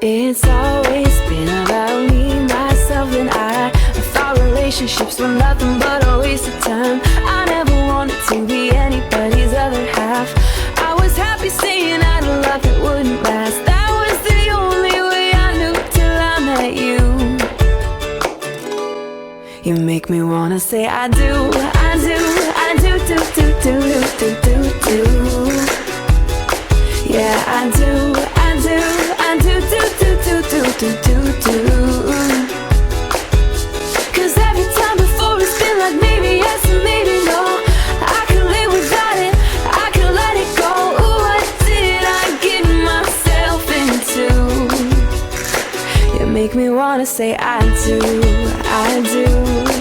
It's always been about me, myself, and I thought relationships were nothing but a waste of time. I never wanted to be anybody's other half. I was happy saying I'd love that wouldn't last. That was the only way I knew till I met you. You make me wanna say I do, I do, I do, do, do, do, do, do, do. Yeah, I do, I do, I do, do, do, do, do, do, do, do. 'Cause every time before it's been like maybe yes and maybe no. I could live without it, I could let it go. Ooh, what did I get myself into? You make me wanna say I do, I do.